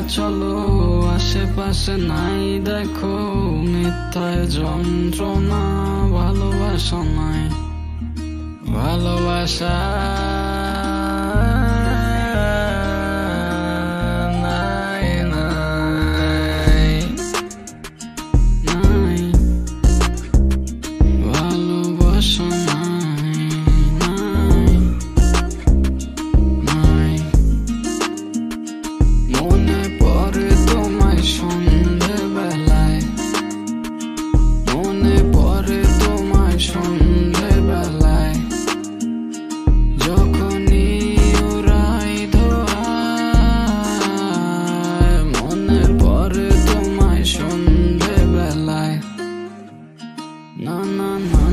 চলো আশেপাশে নাই দেখো মিথ্যায় যন্ত্রণা ভালোবাসা নাই ভালোবাসা নাই নাই নাই ভালোবাসা নাই নাই নাই মনে পড়ে তোমায় সন্ধ্যেবেলায় মনে পড়ে তোমায় সন্ধ্যেবেলায় যখনই উড়াই ধোঁয়ায় মনে পড়ে তোমায় সন্ধ্যেবেলায় না না না